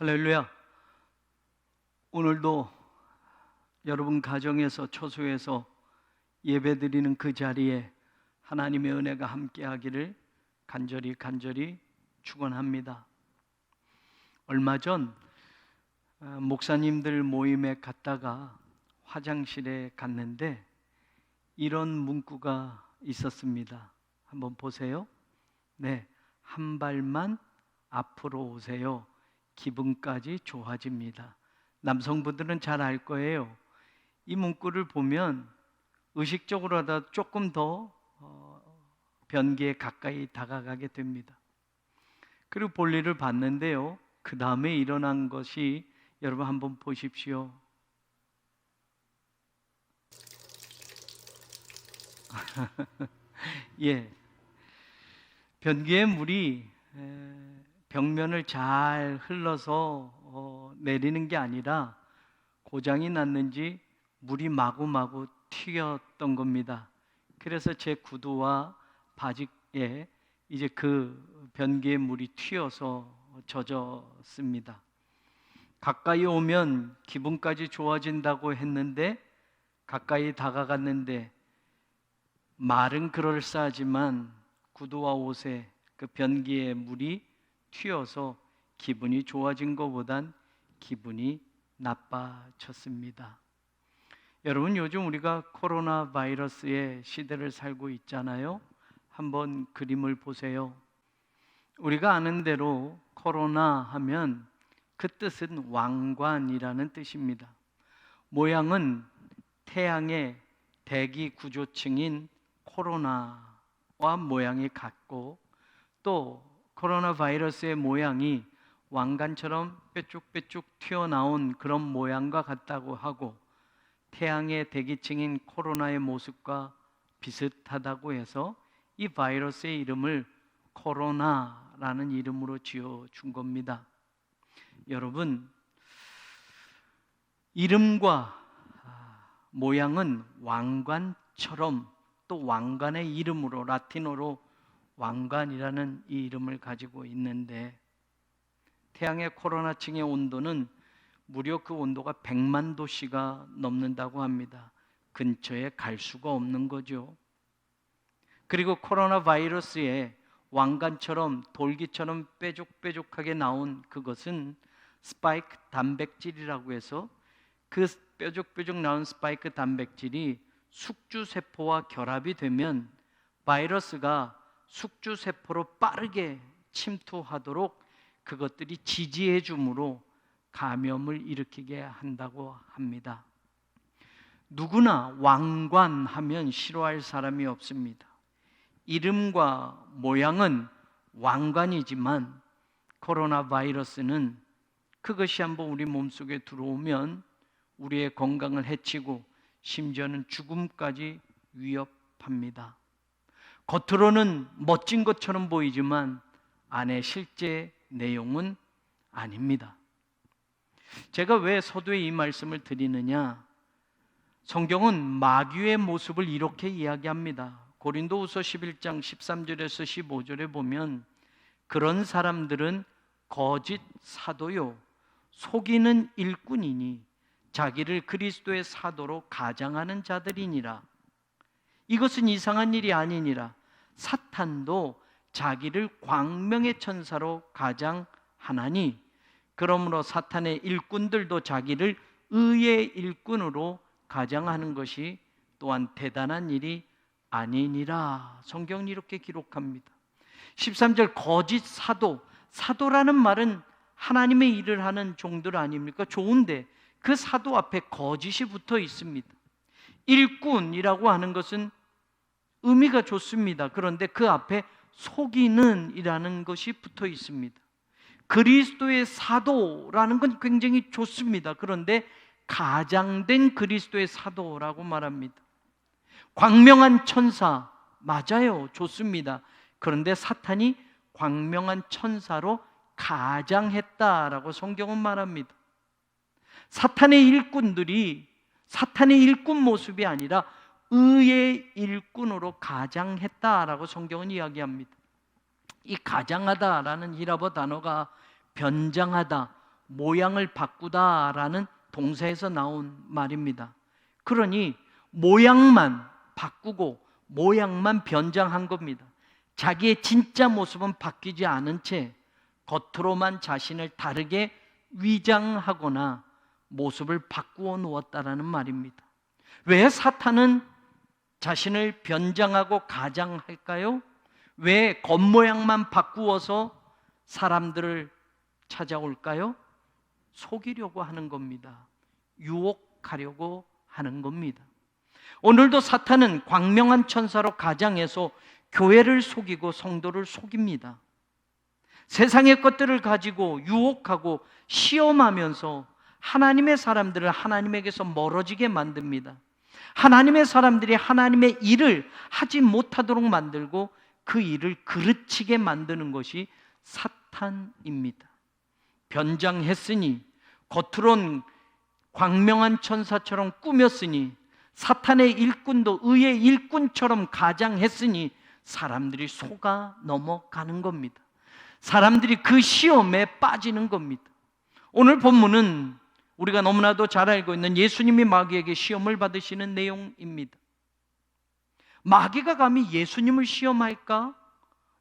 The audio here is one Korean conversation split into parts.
할렐루야. 오늘도 여러분 가정에서 초소에서 예배드리는 그 자리에 하나님의 은혜가 함께하기를 간절히 축원합니다. 얼마 전 목사님들 모임에 갔다가 화장실에 갔는데 이런 문구가 있었습니다. 한번 보세요. 네, 한 발만 앞으로 오세요. 기분까지 좋아집니다. 남성분들은 잘 알 거예요. 이 문구를 보면 의식적으로라도 조금 더 변기에 가까이 다가가게 됩니다. 그리고 볼일을 봤는데요, 그 다음에 일어난 것이 여러분 한번 보십시오. 예, 변기에 물이 벽면을 잘 흘러서 내리는 게 아니라 고장이 났는지 물이 마구마구 튀었던 겁니다. 그래서 제 구두와 바지에 이제 그 변기에 물이 튀어서 젖었습니다. 가까이 오면 기분까지 좋아진다고 했는데 가까이 다가갔는데 말은 그럴싸하지만 구두와 옷에 그 변기에 물이 튀어서 기분이 좋아진 것보단 기분이 나빠졌습니다. 여러분, 요즘 우리가 코로나 바이러스의 시대를 살고 있잖아요. 한번 그림을 보세요. 우리가 아는 대로 코로나 하면 그 뜻은 왕관이라는 뜻입니다. 모양은 태양의 대기 구조층인 코로나와 모양이 같고, 또 코로나 바이러스의 모양이 왕관처럼 뾰족뾰족 튀어나온 그런 모양과 같다고 하고, 태양의 대기층인 코로나의 모습과 비슷하다고 해서 이 바이러스의 이름을 코로나라는 이름으로 지어준 겁니다. 여러분, 이름과 모양은 왕관처럼, 또 왕관의 이름으로 라틴어로 왕관이라는 이 이름을 가지고 있는데, 태양의 코로나층의 온도는 무려 그 온도가 100만 도씨가 넘는다고 합니다. 근처에 갈 수가 없는 거죠. 그리고 코로나 바이러스의 왕관처럼 돌기처럼 뾰족뾰족하게 나온 그것은 스파이크 단백질이라고 해서, 그 뾰족뾰족 나온 스파이크 단백질이 숙주세포와 결합이 되면 바이러스가 숙주세포로 빠르게 침투하도록 그것들이 지지해 주므로 감염을 일으키게 한다고 합니다. 누구나 왕관하면 싫어할 사람이 없습니다. 이름과 모양은 왕관이지만 코로나 바이러스는 그것이 한번 우리 몸속에 들어오면 우리의 건강을 해치고 심지어는 죽음까지 위협합니다. 겉으로는 멋진 것처럼 보이지만 안에 실제 내용은 아닙니다. 제가 왜 서두에 이 말씀을 드리느냐? 성경은 마귀의 모습을 이렇게 이야기합니다. 고린도후서 11장 13절에서 15절에 보면, 그런 사람들은 거짓 사도요 속이는 일꾼이니 자기를 그리스도의 사도로 가장하는 자들이니라. 이것은 이상한 일이 아니니라. 사탄도 자기를 광명의 천사로 가장하나니, 그러므로 사탄의 일꾼들도 자기를 의의 일꾼으로 가장하는 것이 또한 대단한 일이 아니니라. 성경은 이렇게 기록합니다. 13절 거짓 사도, 사도라는 말은 하나님의 일을 하는 종들 아닙니까? 좋은데 그 사도 앞에 거짓이 붙어 있습니다. 일꾼이라고 하는 것은 의미가 좋습니다. 그런데 그 앞에 속이는 이라는 것이 붙어 있습니다. 그리스도의 사도라는 건 굉장히 좋습니다. 그런데 가장된 그리스도의 사도라고 말합니다. 광명한 천사, 맞아요, 좋습니다. 그런데 사탄이 광명한 천사로 가장했다라고 성경은 말합니다. 사탄의 일꾼들이 사탄의 일꾼 모습이 아니라 의의 일꾼으로 가장했다라고 성경은 이야기합니다. 이 가장하다라는 히라보 단어가 변장하다, 모양을 바꾸다라는 동사에서 나온 말입니다. 그러니 모양만 바꾸고 모양만 변장한 겁니다. 자기의 진짜 모습은 바뀌지 않은 채 겉으로만 자신을 다르게 위장하거나 모습을 바꾸어 놓았다라는 말입니다. 왜 사탄은 자신을 변장하고 가장할까요? 왜 겉모양만 바꾸어서 사람들을 찾아올까요? 속이려고 하는 겁니다. 유혹하려고 하는 겁니다. 오늘도 사탄은 광명한 천사로 가장해서 교회를 속이고 성도를 속입니다. 세상의 것들을 가지고 유혹하고 시험하면서 하나님의 사람들을 하나님에게서 멀어지게 만듭니다. 하나님의 사람들이 하나님의 일을 하지 못하도록 만들고 그 일을 그르치게 만드는 것이 사탄입니다. 변장했으니, 겉으론 광명한 천사처럼 꾸몄으니, 사탄의 일꾼도 의의 일꾼처럼 가장했으니 사람들이 속아 넘어가는 겁니다. 사람들이 그 시험에 빠지는 겁니다. 오늘 본문은 우리가 너무나도 잘 알고 있는 예수님이 마귀에게 시험을 받으시는 내용입니다. 마귀가 감히 예수님을 시험할까?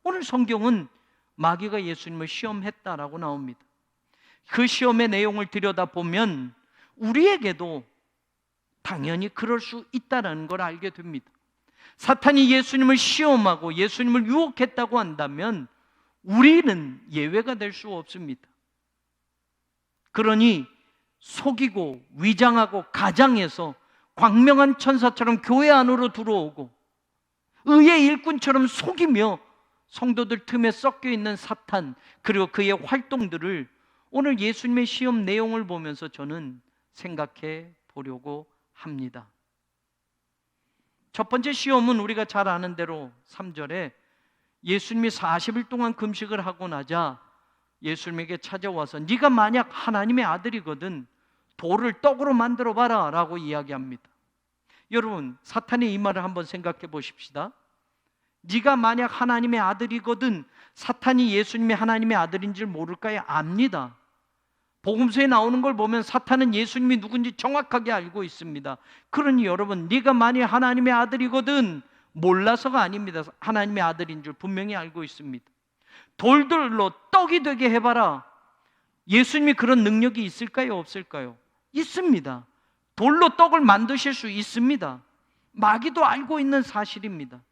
오늘 성경은 마귀가 예수님을 시험했다라고 나옵니다. 그 시험의 내용을 들여다보면 우리에게도 당연히 그럴 수 있다는 걸 알게 됩니다. 사탄이 예수님을 시험하고 예수님을 유혹했다고 한다면 우리는 예외가 될 수 없습니다. 그러니 속이고 위장하고 가장해서 광명한 천사처럼 교회 안으로 들어오고 의의 일꾼처럼 속이며 성도들 틈에 섞여 있는 사탄, 그리고 그의 활동들을 오늘 예수님의 시험 내용을 보면서 저는 생각해 보려고 합니다. 첫 번째 시험은 우리가 잘 아는 대로 3절에 예수님이 40일 동안 금식을 하고 나자 예수님에게 찾아와서 네가 만약 하나님의 아들이거든 돌을 떡으로 만들어 봐라 라고 이야기합니다. 여러분, 사탄의 이 말을 한번 생각해 보십시다. 네가 만약 하나님의 아들이거든, 사탄이 예수님이 하나님의 아들인 줄 모를까요? 압니다. 복음서에 나오는 걸 보면 사탄은 예수님이 누군지 정확하게 알고 있습니다. 그러니 여러분, 네가 만약 하나님의 아들이거든, 몰라서가 아닙니다. 하나님의 아들인 줄 분명히 알고 있습니다. 돌들로 떡이 되게 해봐라. 예수님이 그런 능력이 있을까요? 없을까요? 있습니다. 돌로 떡을 만드실 수 있습니다. 마귀도 알고 있는 사실입니다.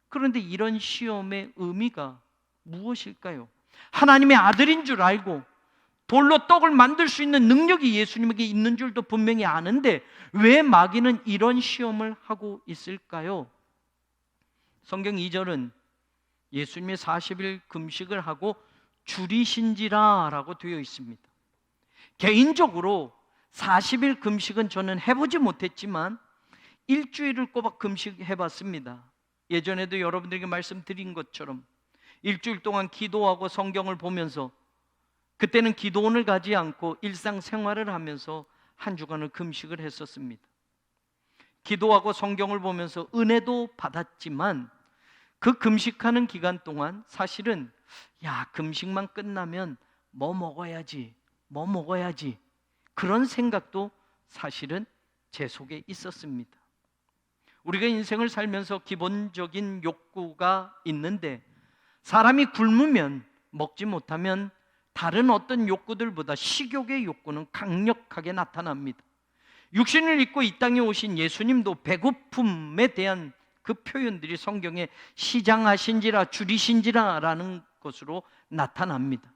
그런데 이런 시험의 의미가 무엇일까요? 하나님의 아들인 줄 알고 돌로 떡을 만들 수 있는 능력이 예수님에게 있는 줄도 분명히 아는데 왜 마귀는 이런 시험을 하고 있을까요? 성경 2절은 예수님이 40일 금식을 하고 줄이신지라 라고 되어 있습니다. 개인적으로 40일 금식은 저는 해보지 못했지만 일주일을 꼬박 금식해봤습니다. 예전에도 여러분들에게 말씀드린 것처럼 일주일 동안 기도하고 성경을 보면서, 그때는 기도원을 가지 않고 일상생활을 하면서 한 주간을 금식을 했었습니다. 기도하고 성경을 보면서 은혜도 받았지만 그 금식하는 기간 동안 사실은 금식만 끝나면 뭐 먹어야지 그런 생각도 사실은 제 속에 있었습니다. 우리가 인생을 살면서 기본적인 욕구가 있는데 사람이 굶으면, 먹지 못하면 다른 어떤 욕구들보다 식욕의 욕구는 강력하게 나타납니다. 육신을 입고 이 땅에 오신 예수님도 배고픔에 대한 그 표현들이 성경에 시장하신지라 줄이신지라 라는 것으로 나타납니다.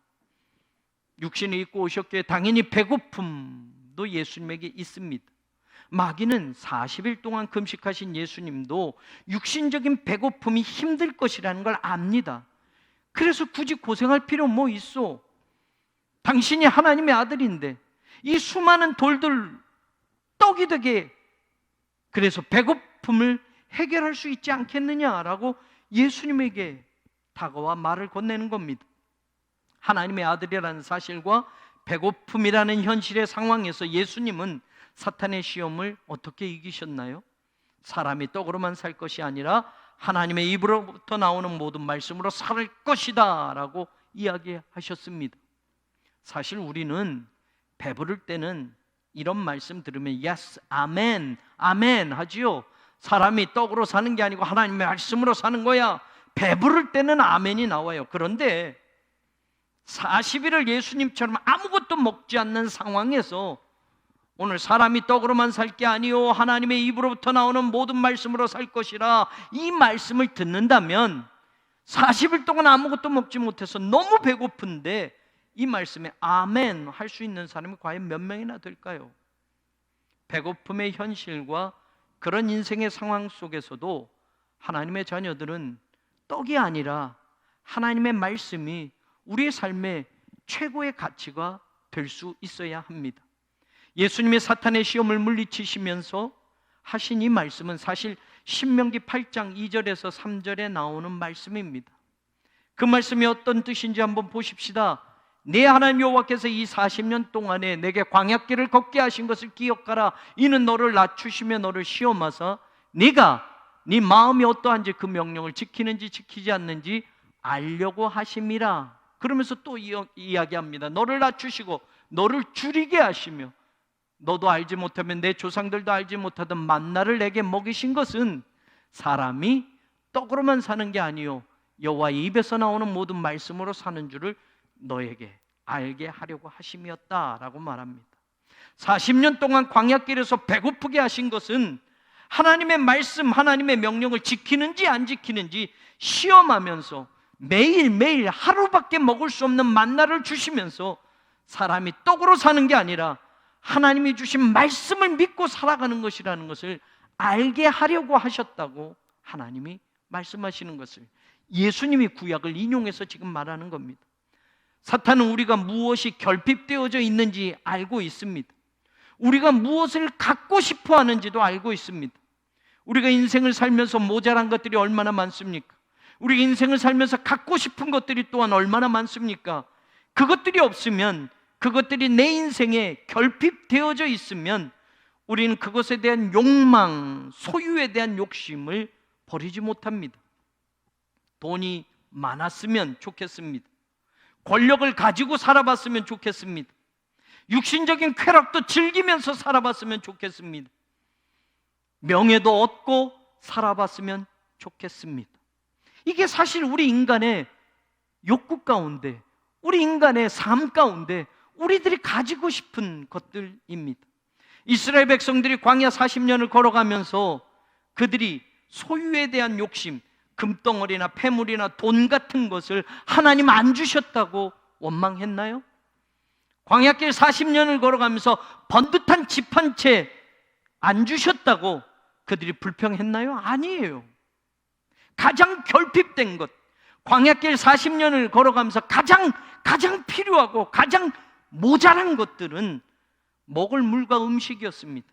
육신을 입고 오셨기에 당연히 배고픔도 예수님에게 있습니다. 마귀는 40일 동안 금식하신 예수님도 육신적인 배고픔이 힘들 것이라는 걸 압니다. 그래서 굳이 고생할 필요 뭐 있어? 당신이 하나님의 아들인데 이 수많은 돌들 떡이 되게, 그래서 배고픔을 해결할 수 있지 않겠느냐라고 예수님에게 다가와 말을 건네는 겁니다. 하나님의 아들이라는 사실과 배고픔이라는 현실의 상황에서 예수님은 사탄의 시험을 어떻게 이기셨나요? 사람이 떡으로만 살 것이 아니라 하나님의 입으로부터 나오는 모든 말씀으로 살 것이다 라고 이야기하셨습니다. 사실 우리는 배부를 때는 이런 말씀 들으면 yes, 아멘, 아멘 하지요. 사람이 떡으로 사는 게 아니고 하나님의 말씀으로 사는 거야. 배부를 때는 아멘이 나와요. 그런데 40일을 예수님처럼 아무것도 먹지 않는 상황에서 오늘 사람이 떡으로만 살 게 아니요 하나님의 입으로부터 나오는 모든 말씀으로 살 것이라, 이 말씀을 듣는다면 40일 동안 아무것도 먹지 못해서 너무 배고픈데 이 말씀에 아멘 할 수 있는 사람이 과연 몇 명이나 될까요? 배고픔의 현실과 그런 인생의 상황 속에서도 하나님의 자녀들은 떡이 아니라 하나님의 말씀이 우리의 삶의 최고의 가치가 될 수 있어야 합니다. 예수님이 사탄의 시험을 물리치시면서 하신 이 말씀은 사실 신명기 8장 2절에서 3절에 나오는 말씀입니다. 그 말씀이 어떤 뜻인지 한번 보십시다. 내 하나님 여호와께서 이 40년 동안에 내게 광야길을 걷게 하신 것을 기억하라. 이는 너를 낮추시며 너를 시험하사 네가 네 마음이 어떠한지 그 명령을 지키는지 지키지 않는지 알려고 하심이라. 그러면서 또 이야기합니다. 너를 낮추시고 너를 줄이게 하시며 너도 알지 못하면 내 조상들도 알지 못하던 만나를 내게 먹이신 것은 사람이 떡으로만 사는 게 아니요 여호와의 입에서 나오는 모든 말씀으로 사는 줄을 너에게 알게 하려고 하심이었다라고 말합니다. 40년 동안 광야길에서 배고프게 하신 것은 하나님의 말씀, 하나님의 명령을 지키는지 안 지키는지 시험하면서 매일매일 하루밖에 먹을 수 없는 만나를 주시면서 사람이 떡으로 사는 게 아니라 하나님이 주신 말씀을 믿고 살아가는 것이라는 것을 알게 하려고 하셨다고 하나님이 말씀하시는 것을 예수님이 구약을 인용해서 지금 말하는 겁니다. 사탄은 우리가 무엇이 결핍되어져 있는지 알고 있습니다. 우리가 무엇을 갖고 싶어 하는지도 알고 있습니다. 우리가 인생을 살면서 모자란 것들이 얼마나 많습니까? 우리 인생을 살면서 갖고 싶은 것들이 또한 얼마나 많습니까? 그것들이 없으면, 그것들이 내 인생에 결핍되어져 있으면 우리는 그것에 대한 욕망, 소유에 대한 욕심을 버리지 못합니다. 돈이 많았으면 좋겠습니다. 권력을 가지고 살아봤으면 좋겠습니다. 육신적인 쾌락도 즐기면서 살아봤으면 좋겠습니다. 명예도 얻고 살아봤으면 좋겠습니다. 이게 사실 우리 인간의 욕구 가운데, 우리 인간의 삶 가운데 우리들이 가지고 싶은 것들입니다. 이스라엘 백성들이 광야 40년을 걸어가면서 그들이 소유에 대한 욕심, 금덩어리나 폐물이나 돈 같은 것을 하나님 안 주셨다고 원망했나요? 광야길 40년을 걸어가면서 번듯한 집 한 채 안 주셨다고 그들이 불평했나요? 아니에요. 가장 결핍된 것, 광야길 40년을 걸어가면서 가장 필요하고 가장 모자란 것들은 먹을 물과 음식이었습니다.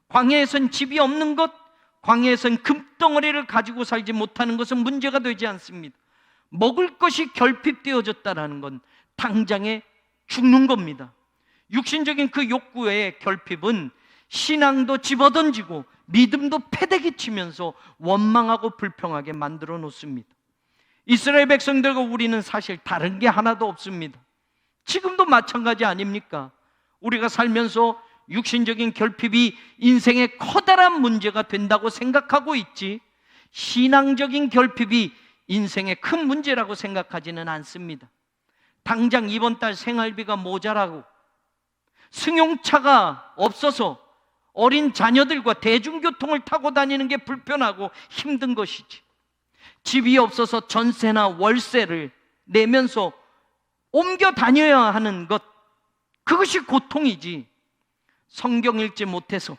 광야에선 집이 없는 것, 광야에선 금덩어리를 가지고 살지 못하는 것은 문제가 되지 않습니다. 먹을 것이 결핍되어졌다는 건 당장에 죽는 겁니다. 육신적인 그 욕구의 결핍은 신앙도 집어던지고 믿음도 패대기 치면서 원망하고 불평하게 만들어 놓습니다. 이스라엘 백성들과 우리는 사실 다른 게 하나도 없습니다. 지금도 마찬가지 아닙니까? 우리가 살면서 육신적인 결핍이 인생의 커다란 문제가 된다고 생각하고 있지, 신앙적인 결핍이 인생의 큰 문제라고 생각하지는 않습니다. 당장 이번 달 생활비가 모자라고 승용차가 없어서 어린 자녀들과 대중교통을 타고 다니는 게 불편하고 힘든 것이지, 집이 없어서 전세나 월세를 내면서 옮겨 다녀야 하는 것, 그것이 고통이지, 성경 읽지 못해서,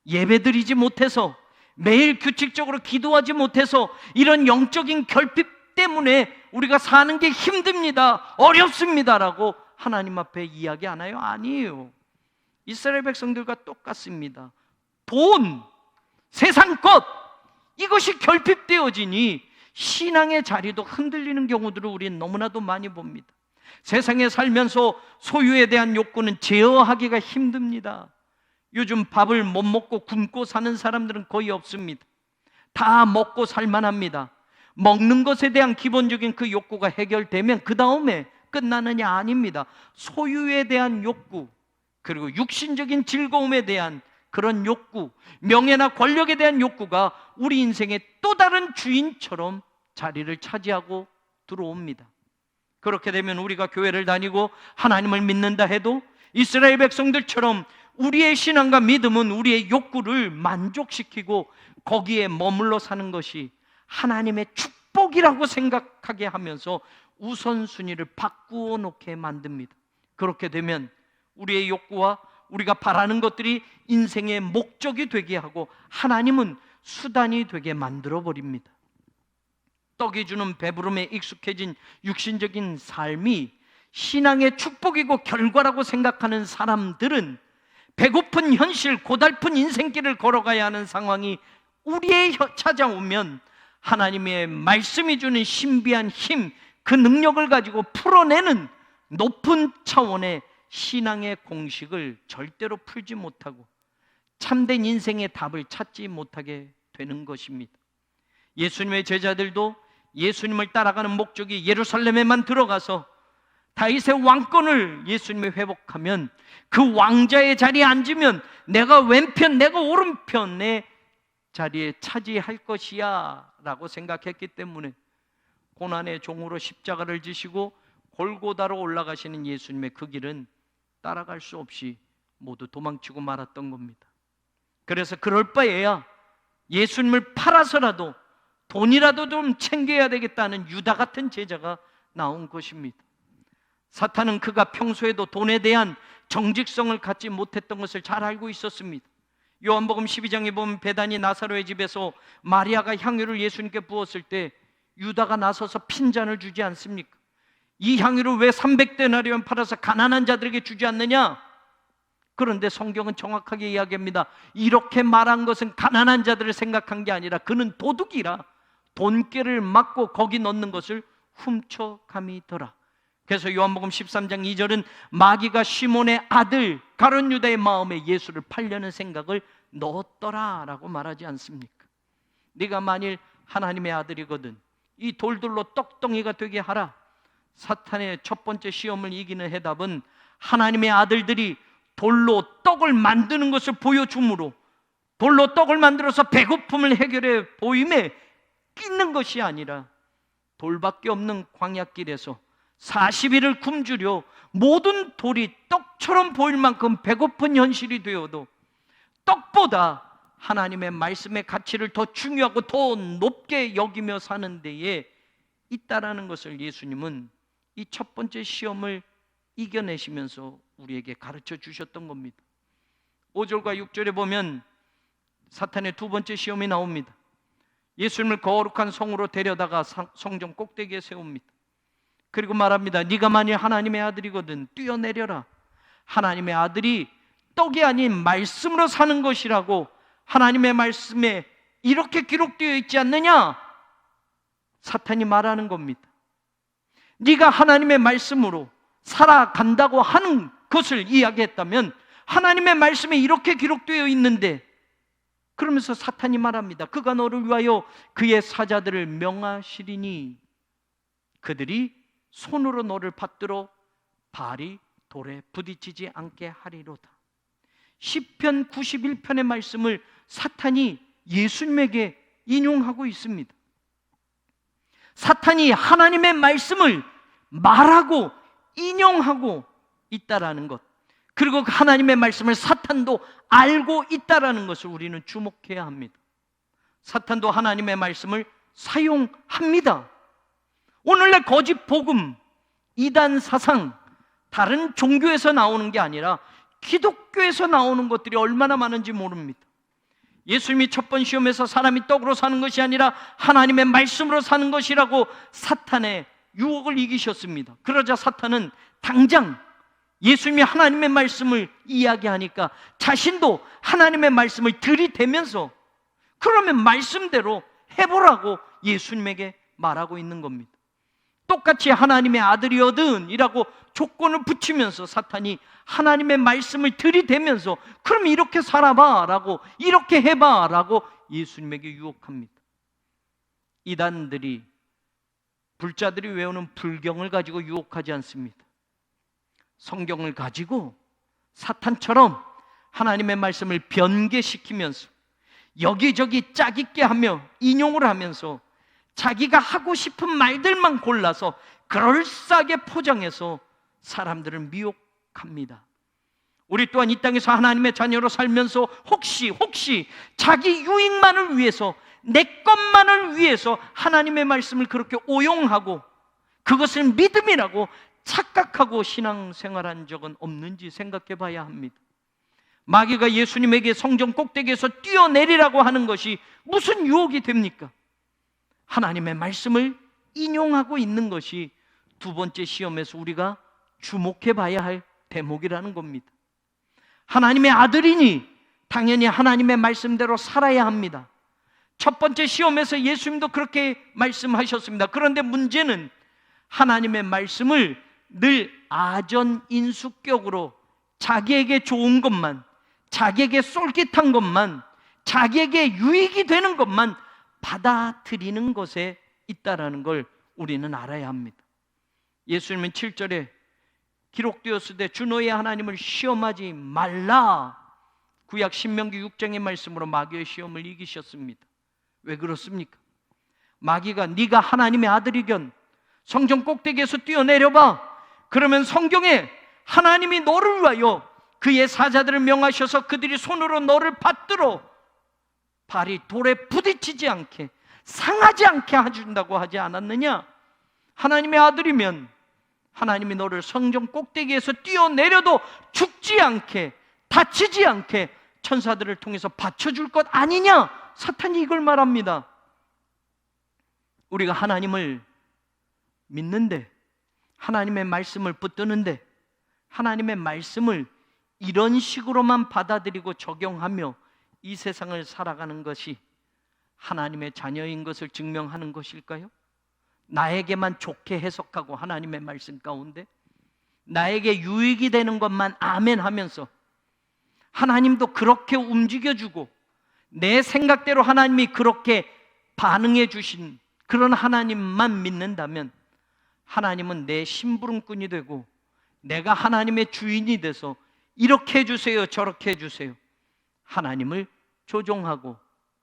예배드리지 못해서, 매일 규칙적으로 기도하지 못해서 이런 영적인 결핍 때문에 우리가 사는 게 힘듭니다, 어렵습니다라고 하나님 앞에 이야기하나요? 아니에요. 이스라엘 백성들과 똑같습니다. 돈, 세상 것, 이것이 결핍되어지니 신앙의 자리도 흔들리는 경우들을 우리는 너무나도 많이 봅니다. 세상에 살면서 소유에 대한 욕구는 제어하기가 힘듭니다. 요즘 밥을 못 먹고 굶고 사는 사람들은 거의 없습니다. 다 먹고 살만합니다. 먹는 것에 대한 기본적인 그 욕구가 해결되면 그 다음에 끝나느냐? 아닙니다. 소유에 대한 욕구, 그리고 육신적인 즐거움에 대한 그런 욕구, 명예나 권력에 대한 욕구가 우리 인생의 또 다른 주인처럼 자리를 차지하고 들어옵니다. 그렇게 되면 우리가 교회를 다니고 하나님을 믿는다 해도 이스라엘 백성들처럼 우리의 신앙과 믿음은 우리의 욕구를 만족시키고 거기에 머물러 사는 것이 하나님의 축복이라고 생각하게 하면서 우선순위를 바꾸어 놓게 만듭니다. 그렇게 되면 우리의 욕구와 우리가 바라는 것들이 인생의 목적이 되게 하고 하나님은 수단이 되게 만들어 버립니다. 떡이 주는 배부름에 익숙해진 육신적인 삶이 신앙의 축복이고 결과라고 생각하는 사람들은 배고픈 현실, 고달픈 인생길을 걸어가야 하는 상황이 우리에 찾아오면 하나님의 말씀이 주는 신비한 힘, 그 능력을 가지고 풀어내는 높은 차원의 신앙의 공식을 절대로 풀지 못하고 참된 인생의 답을 찾지 못하게 되는 것입니다. 예수님의 제자들도 예수님을 따라가는 목적이 예루살렘에만 들어가서 다윗의 왕권을 예수님이 회복하면 그 왕자의 자리에 앉으면 내가 왼편, 내가 오른편의 자리에 차지할 것이야 라고 생각했기 때문에 고난의 종으로 십자가를 지시고 골고다로 올라가시는 예수님의 그 길은 따라갈 수 없이 모두 도망치고 말았던 겁니다. 그래서 그럴 바에야 예수님을 팔아서라도 돈이라도 좀 챙겨야 되겠다는 유다 같은 제자가 나온 것입니다. 사탄은 그가 평소에도 돈에 대한 정직성을 갖지 못했던 것을 잘 알고 있었습니다. 요한복음 12장에 보면 베다니 나사로의 집에서 마리아가 향유를 예수님께 부었을 때 유다가 나서서 핀잔을 주지 않습니까? 이 향유를 왜 300데나리온 팔아서 가난한 자들에게 주지 않느냐? 그런데 성경은 정확하게 이야기합니다. 이렇게 말한 것은 가난한 자들을 생각한 게 아니라 그는 도둑이라 돈깨를 맞고 거기 넣는 것을 훔쳐감이더라. 그래서 요한복음 13장 2절은 마귀가 시몬의 아들 가룟 유다의 마음에 예수를 팔려는 생각을 넣었더라 라고 말하지 않습니까? 네가 만일 하나님의 아들이거든 이 돌들로 떡덩이가 되게 하라. 사탄의 첫 번째 시험을 이기는 해답은 하나님의 아들들이 돌로 떡을 만드는 것을 보여줌으로 돌로 떡을 만들어서 배고픔을 해결해 보임에 끼는 것이 아니라 돌밖에 없는 광야길에서 40일을 굶주려 모든 돌이 떡처럼 보일 만큼 배고픈 현실이 되어도 떡보다 하나님의 말씀의 가치를 더 중요하고 더 높게 여기며 사는 데에 있다라는 것을 예수님은 이 첫 번째 시험을 이겨내시면서 우리에게 가르쳐 주셨던 겁니다. 5절과 6절에 보면 사탄의 두 번째 시험이 나옵니다. 예수님을 거룩한 성으로 데려다가 성전 꼭대기에 세웁니다. 그리고 말합니다. 네가 만일 하나님의 아들이거든 뛰어내려라. 하나님의 아들이 떡이 아닌 말씀으로 사는 것이라고 하나님의 말씀에 이렇게 기록되어 있지 않느냐? 사탄이 말하는 겁니다. 네가 하나님의 말씀으로 살아간다고 하는 것을 이야기했다면 하나님의 말씀에 이렇게 기록되어 있는데, 그러면서 사탄이 말합니다. 그가 너를 위하여 그의 사자들을 명하시리니 그들이 손으로 너를 받들어 발이 돌에 부딪히지 않게 하리로다. 시편 91편의 말씀을 사탄이 예수님에게 인용하고 있습니다. 사탄이 하나님의 말씀을 말하고 인용하고 있다라는 것, 그리고 하나님의 말씀을 사탄도 알고 있다라는 것을 우리는 주목해야 합니다. 사탄도 하나님의 말씀을 사용합니다. 오늘날 거짓 복음, 이단 사상, 다른 종교에서 나오는 게 아니라 기독교에서 나오는 것들이 얼마나 많은지 모릅니다. 예수님이 첫 번 시험에서 사람이 떡으로 사는 것이 아니라 하나님의 말씀으로 사는 것이라고 사탄의 유혹을 이기셨습니다. 그러자 사탄은 당장 예수님이 하나님의 말씀을 이야기하니까 자신도 하나님의 말씀을 들이대면서 그러면 말씀대로 해보라고 예수님에게 말하고 있는 겁니다. 똑같이 하나님의 아들이거든 이라고 조건을 붙이면서 사탄이 하나님의 말씀을 들이대면서 그럼 이렇게 살아봐 라고, 이렇게 해봐 라고 예수님에게 유혹합니다. 이단들이, 불자들이 외우는 불경을 가지고 유혹하지 않습니다. 성경을 가지고 사탄처럼 하나님의 말씀을 변개시키면서 여기저기 짝있게 하며 인용을 하면서 자기가 하고 싶은 말들만 골라서 그럴싸하게 포장해서 사람들을 미혹합니다. 우리 또한 이 땅에서 하나님의 자녀로 살면서 혹시 자기 유익만을 위해서, 내 것만을 위해서 하나님의 말씀을 그렇게 오용하고 그것을 믿음이라고 착각하고 신앙생활한 적은 없는지 생각해 봐야 합니다. 마귀가 예수님에게 성전 꼭대기에서 뛰어내리라고 하는 것이 무슨 유혹이 됩니까? 하나님의 말씀을 인용하고 있는 것이 두 번째 시험에서 우리가 주목해 봐야 할 대목이라는 겁니다. 하나님의 아들이니 당연히 하나님의 말씀대로 살아야 합니다. 첫 번째 시험에서 예수님도 그렇게 말씀하셨습니다. 그런데 문제는 하나님의 말씀을 늘 아전인수격으로 자기에게 좋은 것만, 자기에게 쏠깃한 것만, 자기에게 유익이 되는 것만 받아들이는 것에 있다라는 걸 우리는 알아야 합니다. 예수님은 7절에 기록되었을 때 주 너의 하나님을 시험하지 말라, 구약 신명기 6장의 말씀으로 마귀의 시험을 이기셨습니다. 왜 그렇습니까? 마귀가 네가 하나님의 아들이견 성전 꼭대기에서 뛰어내려봐, 그러면 성경에 하나님이 너를 위하여 그의 사자들을 명하셔서 그들이 손으로 너를 받들어 발이 돌에 부딪히지 않게, 상하지 않게 해준다고 하지 않았느냐? 하나님의 아들이면 하나님이 너를 성전 꼭대기에서 뛰어내려도 죽지 않게, 다치지 않게 천사들을 통해서 받쳐줄 것 아니냐? 사탄이 이걸 말합니다. 우리가 하나님을 믿는데, 하나님의 말씀을 붙드는데, 하나님의 말씀을 이런 식으로만 받아들이고 적용하며 이 세상을 살아가는 것이 하나님의 자녀인 것을 증명하는 것일까요? 나에게만 좋게 해석하고 하나님의 말씀 가운데 나에게 유익이 되는 것만 아멘 하면서 하나님도 그렇게 움직여주고 내 생각대로 하나님이 그렇게 반응해 주신 그런 하나님만 믿는다면 하나님은 내 심부름꾼이 되고 내가 하나님의 주인이 돼서 이렇게 해주세요, 저렇게 해주세요, 하나님을 조종하고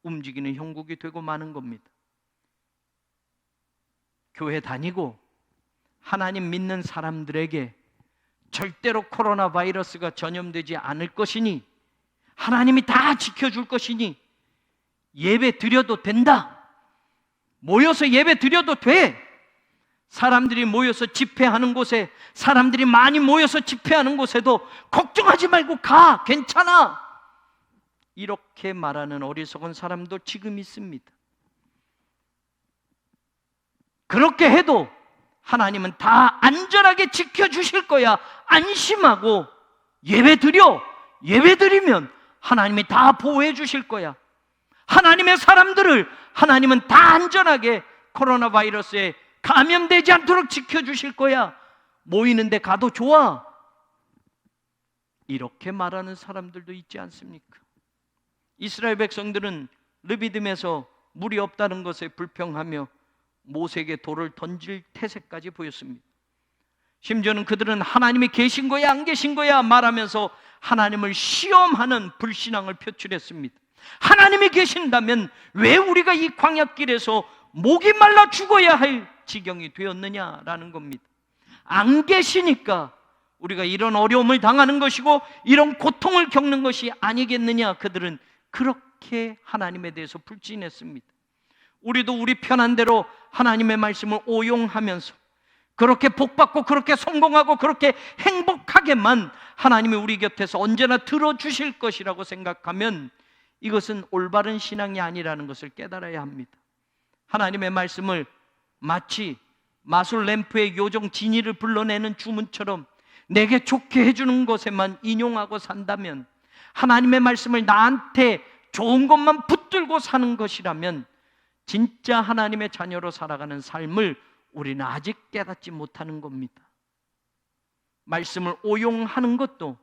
움직이는 형국이 되고 마는 겁니다. 교회 다니고 하나님 믿는 사람들에게 절대로 코로나 바이러스가 전염되지 않을 것이니, 하나님이 다 지켜줄 것이니 예배 드려도 된다, 모여서 예배 드려도 돼, 사람들이 모여서 집회하는 곳에, 사람들이 많이 모여서 집회하는 곳에도 걱정하지 말고 가, 괜찮아, 이렇게 말하는 어리석은 사람도 지금 있습니다. 그렇게 해도 하나님은 다 안전하게 지켜주실 거야, 안심하고 예배 드리면 하나님이 다 보호해 주실 거야, 하나님의 사람들을 하나님은 다 안전하게 코로나 바이러스에 감염되지 않도록 지켜주실 거야, 모이는데 가도 좋아, 이렇게 말하는 사람들도 있지 않습니까? 이스라엘 백성들은 르비딤에서 물이 없다는 것에 불평하며 모세에게 돌을 던질 태세까지 보였습니다. 심지어는 그들은 하나님이 계신 거야 안 계신 거야 말하면서 하나님을 시험하는 불신앙을 표출했습니다. 하나님이 계신다면 왜 우리가 이 광야길에서 목이 말라 죽어야 할 지경이 되었느냐라는 겁니다. 안 계시니까 우리가 이런 어려움을 당하는 것이고 이런 고통을 겪는 것이 아니겠느냐, 그들은 그렇게 하나님에 대해서 불신했습니다. 우리도 우리 편한 대로 하나님의 말씀을 오용하면서 그렇게 복받고 그렇게 성공하고 그렇게 행복하게만 하나님이 우리 곁에서 언제나 들어주실 것이라고 생각하면 이것은 올바른 신앙이 아니라는 것을 깨달아야 합니다. 하나님의 말씀을 마치 마술 램프의 요정 지니를 불러내는 주문처럼 내게 좋게 해주는 것에만 인용하고 산다면, 하나님의 말씀을 나한테 좋은 것만 붙들고 사는 것이라면 진짜 하나님의 자녀로 살아가는 삶을 우리는 아직 깨닫지 못하는 겁니다. 말씀을 오용하는 것도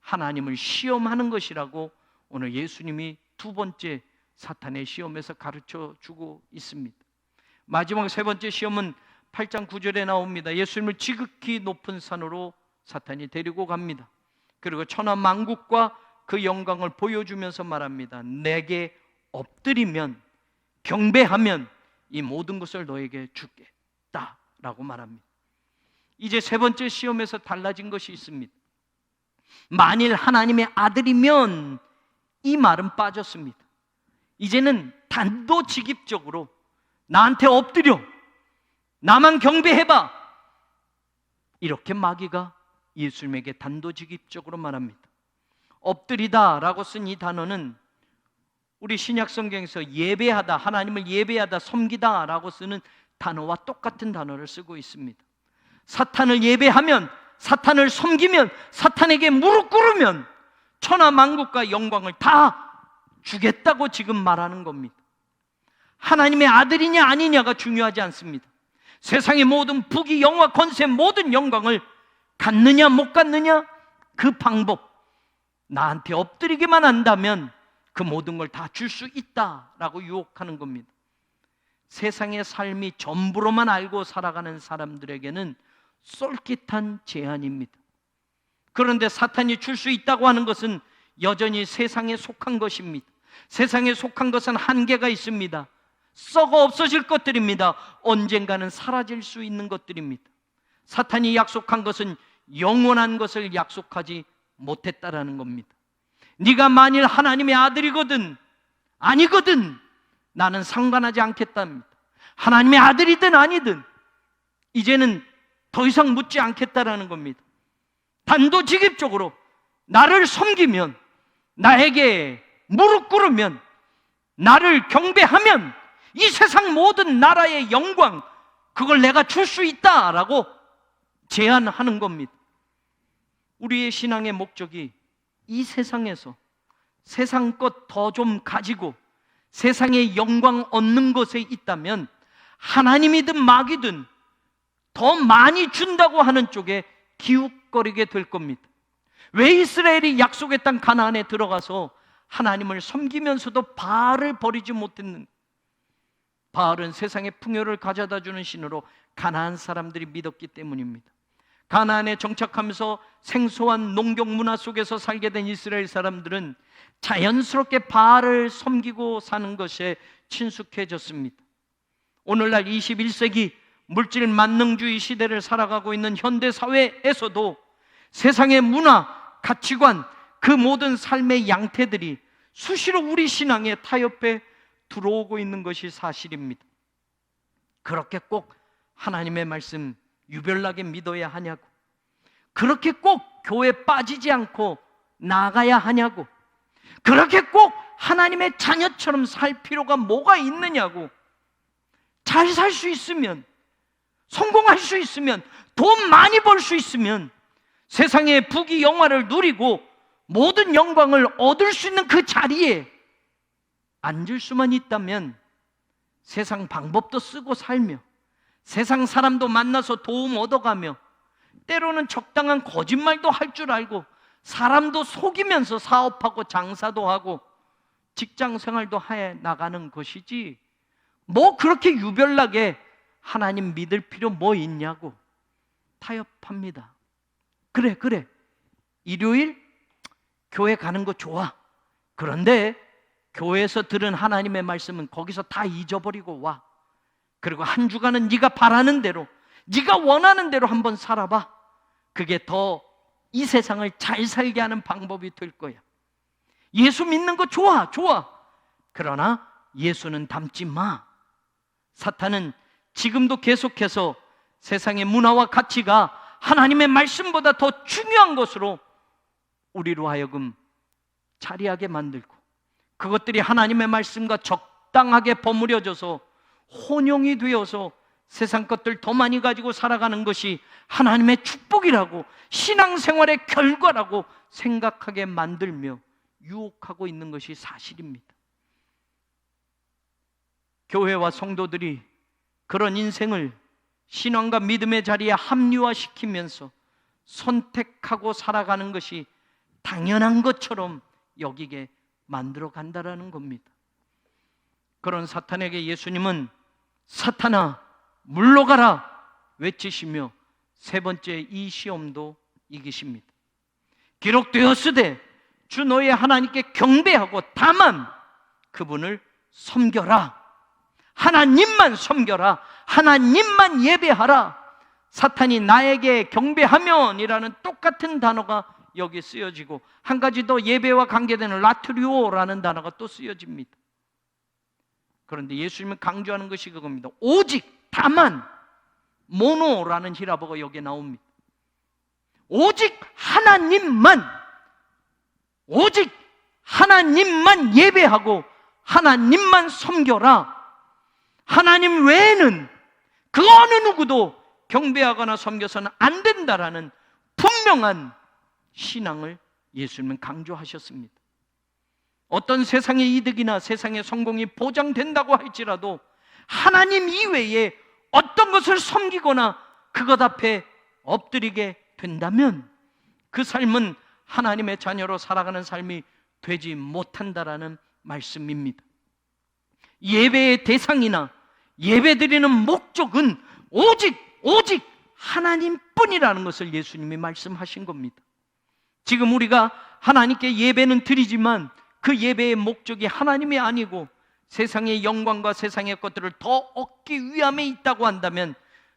하나님을 시험하는 것이라고 오늘 예수님이 두 번째 사탄의 시험에서 가르쳐 주고 있습니다. 마지막 세 번째 시험은 8장 9절에 나옵니다. 예수님을 지극히 높은 산으로 사탄이 데리고 갑니다. 그리고 천하 만국과 그 영광을 보여주면서 말합니다. 내게 엎드리면, 경배하면 이 모든 것을 너에게 주겠다라고 말합니다. 이제 세 번째 시험에서 달라진 것이 있습니다. 만일 하나님의 아들이면, 이 말은 빠졌습니다. 이제는 단도직입적으로 나한테 엎드려, 나만 경배해봐, 이렇게 마귀가 예수님에게 단도직입적으로 말합니다. 엎드리다 라고 쓴 이 단어는 우리 신약 성경에서 예배하다, 하나님을 예배하다, 섬기다 라고 쓰는 단어와 똑같은 단어를 쓰고 있습니다. 사탄을 예배하면, 사탄을 섬기면, 사탄에게 무릎 꿇으면 천하 만국과 영광을 다 주겠다고 지금 말하는 겁니다. 하나님의 아들이냐 아니냐가 중요하지 않습니다. 세상의 모든 부귀, 영화, 권세, 모든 영광을 갖느냐 못 갖느냐, 그 방법, 나한테 엎드리기만 한다면 그 모든 걸 다 줄 수 있다라고 유혹하는 겁니다. 세상의 삶이 전부로만 알고 살아가는 사람들에게는 쏠깃한 제안입니다. 그런데 사탄이 줄 수 있다고 하는 것은 여전히 세상에 속한 것입니다. 세상에 속한 것은 한계가 있습니다. 썩어 없어질 것들입니다. 언젠가는 사라질 수 있는 것들입니다. 사탄이 약속한 것은 영원한 것을 약속하지 못했다라는 겁니다. 네가 만일 하나님의 아들이거든 아니거든 나는 상관하지 않겠답니다. 하나님의 아들이든 아니든 이제는 더 이상 묻지 않겠다라는 겁니다. 단도직입적으로 나를 섬기면, 나에게 무릎 꿇으면, 나를 경배하면 이 세상 모든 나라의 영광, 그걸 내가 줄 수 있다라고 제안하는 겁니다. 우리의 신앙의 목적이 이 세상에서 세상 것 더 좀 가지고 세상의 영광 얻는 것에 있다면 하나님이든 마귀든 더 많이 준다고 하는 쪽에 기웃거리게 될 겁니다. 왜 이스라엘이 약속의 땅 가나안에 들어가서 하나님을 섬기면서도 바알을 버리지 못했는가? 바알은 세상의 풍요를 가져다 주는 신으로 가나안 사람들이 믿었기 때문입니다. 가나안에 정착하면서 생소한 농경 문화 속에서 살게 된 이스라엘 사람들은 자연스럽게 바알을 섬기고 사는 것에 친숙해졌습니다. 오늘날 21세기 물질 만능주의 시대를 살아가고 있는 현대 사회에서도 세상의 문화, 가치관, 그 모든 삶의 양태들이 수시로 우리 신앙에 타협해 들어오고 있는 것이 사실입니다. 그렇게 꼭 하나님의 말씀 유별나게 믿어야 하냐고, 그렇게 꼭 교회에 빠지지 않고 나가야 하냐고, 그렇게 꼭 하나님의 자녀처럼 살 필요가 뭐가 있느냐고. 잘 살 수 있으면, 성공할 수 있으면, 돈 많이 벌 수 있으면, 세상의 부귀 영화를 누리고 모든 영광을 얻을 수 있는 그 자리에 앉을 수만 있다면 세상 방법도 쓰고 살며 세상 사람도 만나서 도움 얻어가며 때로는 적당한 거짓말도 할 줄 알고 사람도 속이면서 사업하고 장사도 하고 직장 생활도 해 나가는 것이지, 뭐 그렇게 유별나게 하나님 믿을 필요 뭐 있냐고 타협합니다. 그래 일요일 교회 가는 거 좋아. 그런데 교회에서 들은 하나님의 말씀은 거기서 다 잊어버리고 와. 그리고 한 주간은 네가 바라는 대로, 네가 원하는 대로 한번 살아봐. 그게 더 이 세상을 잘 살게 하는 방법이 될 거야. 예수 믿는 거 좋아. 그러나 예수는 닮지 마. 사탄은 지금도 계속해서 세상의 문화와 가치가 하나님의 말씀보다 더 중요한 것으로 우리로 하여금 자리하게 만들고, 그것들이 하나님의 말씀과 적당하게 버무려져서 혼용이 되어서 세상 것들 더 많이 가지고 살아가는 것이 하나님의 축복이라고, 신앙생활의 결과라고 생각하게 만들며 유혹하고 있는 것이 사실입니다. 교회와 성도들이 그런 인생을 신앙과 믿음의 자리에 합리화시키면서 선택하고 살아가는 것이 당연한 것처럼 여기게 만들어 간다라는 겁니다. 그런 사탄에게 예수님은 사탄아 물러가라 외치시며 세 번째 이 시험도 이기십니다. 기록되었으되 주 너의 하나님께 경배하고 다만 그분을 섬겨라. 하나님만 섬겨라. 하나님만 예배하라. 사탄이 나에게 경배하면이라는 똑같은 단어가 여기 쓰여지고, 한 가지 더 예배와 관계되는 라트리오라는 단어가 또 쓰여집니다. 그런데 예수님은 강조하는 것이 그겁니다. 오직, 다만, 모노라는 히라보가 여기에 나옵니다. 오직 하나님만, 오직 하나님만 예배하고 하나님만 섬겨라. 하나님 외에는 그 어느 누구도 경배하거나 섬겨서는 안 된다라는 분명한 신앙을 예수님은 강조하셨습니다. 어떤 세상의 이득이나 세상의 성공이 보장된다고 할지라도 하나님 이외에 어떤 것을 섬기거나 그것 앞에 엎드리게 된다면 그 삶은 하나님의 자녀로 살아가는 삶이 되지 못한다라는 말씀입니다. 예배의 대상이나 예배드리는 목적은 오직 하나님뿐이라는 것을 예수님이 말씀하신 겁니다. 지금 우리가 하나님께 예배는 드리지만 그 예배의 목적이 하나님이 아니고 세상의 영광과 세상의 것들을 더 얻기 위함에 있다고 한다면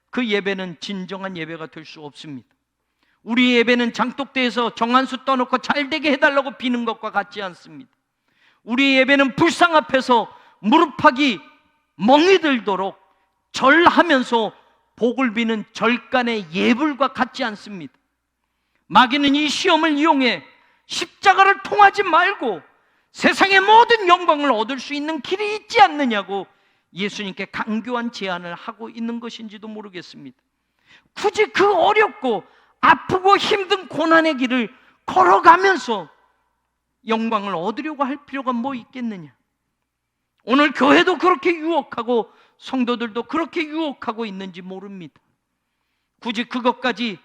그 예배는 진정한 예배가 될 수 없습니다. 우리 예배는 장독대에서 정한수 떠놓고 잘되게 해달라고 비는 것과 같지 않습니다. 우리 예배는 불상 앞에서 무릎하기 멍이 들도록 절하면서 복을 비는 절간의 예불과 같지 않습니다. 마귀는 이 시험을 이용해 십자가를 통하지 말고 세상의 모든 영광을 얻을 수 있는 길이 있지 않느냐고 예수님께 강교한 제안을 하고 있는 것인지도 모르겠습니다. 굳이 그 어렵고 아프고 힘든 고난의 길을 걸어가면서 영광을 얻으려고 할 필요가 뭐 있겠느냐. 오늘 교회도 그렇게 유혹하고 성도들도 그렇게 유혹하고 있는지 모릅니다. 굳이 그것까지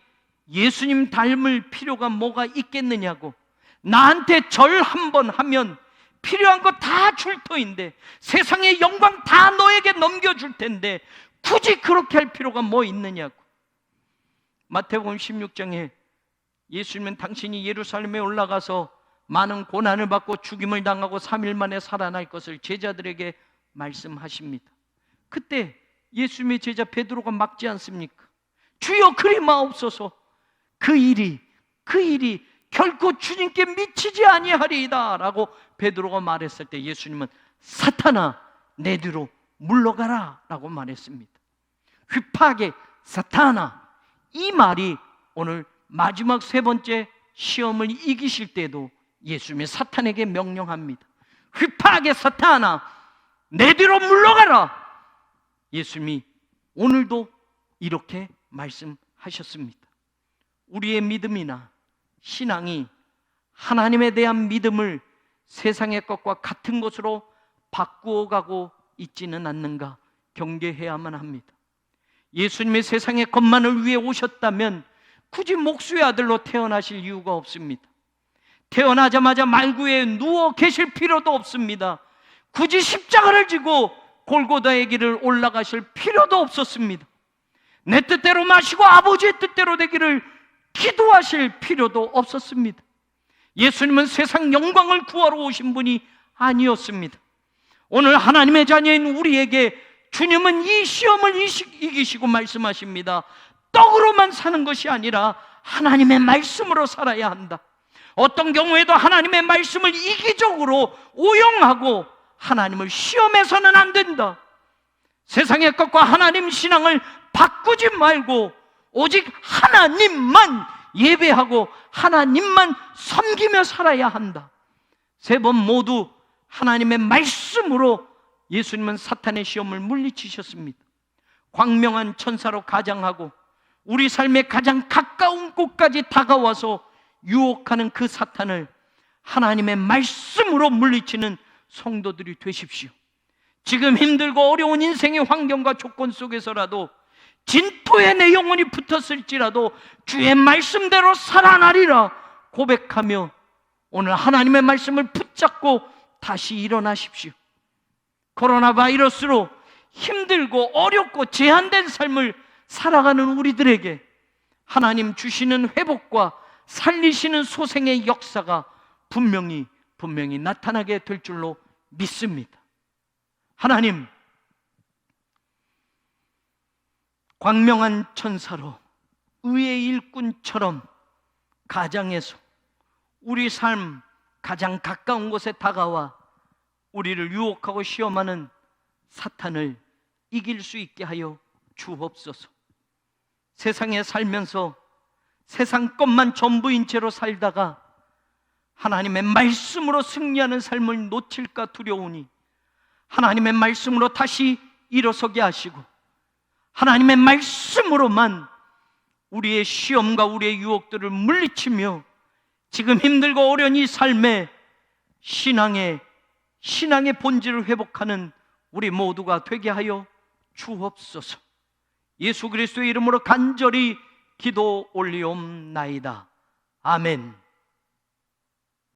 예수님 닮을 필요가 뭐가 있겠느냐고. 나한테 절 한 번 하면 필요한 거 다 줄 터인데, 세상의 영광 다 너에게 넘겨줄 텐데 굳이 그렇게 할 필요가 뭐 있느냐고. 마태복음 16장에 예수님은 당신이 예루살렘에 올라가서 많은 고난을 받고 죽임을 당하고 3일 만에 살아날 것을 제자들에게 말씀하십니다. 그때 예수님의 제자 베드로가 막지 않습니까? 주여 그리 마옵소서. 그 일이 결코 주님께 미치지 아니하리이다 라고 베드로가 말했을 때 예수님은 사탄아 내 뒤로 물러가라 라고 말했습니다. 휘파하게 사탄아, 이 말이 오늘 마지막 세 번째 시험을 이기실 때도 예수님이 사탄에게 명령합니다. 휘파하게 사탄아 내 뒤로 물러가라. 예수님이 오늘도 이렇게 말씀하셨습니다. 우리의 믿음이나 신앙이 하나님에 대한 믿음을 세상의 것과 같은 것으로 바꾸어가고 있지는 않는가 경계해야만 합니다. 예수님이 세상의 것만을 위해 오셨다면 굳이 목수의 아들로 태어나실 이유가 없습니다. 태어나자마자 말구에 누워 계실 필요도 없습니다. 굳이 십자가를 지고 골고다의 길을 올라가실 필요도 없었습니다. 내 뜻대로 마시고 아버지의 뜻대로 되기를 기도하실 필요도 없었습니다. 예수님은 세상 영광을 구하러 오신 분이 아니었습니다. 오늘 하나님의 자녀인 우리에게 주님은 이 시험을 이기시고 말씀하십니다. 떡으로만 사는 것이 아니라 하나님의 말씀으로 살아야 한다. 어떤 경우에도 하나님의 말씀을 이기적으로 오용하고 하나님을 시험해서는 안 된다. 세상의 것과 하나님 신앙을 바꾸지 말고 오직 하나님만 예배하고 하나님만 섬기며 살아야 한다. 세 번 모두 하나님의 말씀으로 예수님은 사탄의 시험을 물리치셨습니다. 광명한 천사로 가장하고 우리 삶의 가장 가까운 곳까지 다가와서 유혹하는 그 사탄을 하나님의 말씀으로 물리치는 성도들이 되십시오. 지금 힘들고 어려운 인생의 환경과 조건 속에서라도 진토에 내 영혼이 붙었을지라도 주의 말씀대로 살아나리라 고백하며 오늘 하나님의 말씀을 붙잡고 다시 일어나십시오. 코로나 바이러스로 힘들고 어렵고 제한된 삶을 살아가는 우리들에게 하나님 주시는 회복과 살리시는 소생의 역사가 분명히 나타나게 될 줄로 믿습니다. 하나님, 광명한 천사로 의의 일꾼처럼 가장에서 우리 삶 가장 가까운 곳에 다가와 우리를 유혹하고 시험하는 사탄을 이길 수 있게 하여 주옵소서. 세상에 살면서 세상 것만 전부인 채로 살다가 하나님의 말씀으로 승리하는 삶을 놓칠까 두려우니 하나님의 말씀으로 다시 일어서게 하시고 하나님의 말씀으로만 우리의 시험과 우리의 유혹들을 물리치며 지금 힘들고 어려운 이 삶에 신앙의 본질을 회복하는 우리 모두가 되게 하여 주옵소서. 예수 그리스도의 이름으로 간절히 기도 올리옵나이다. 아멘.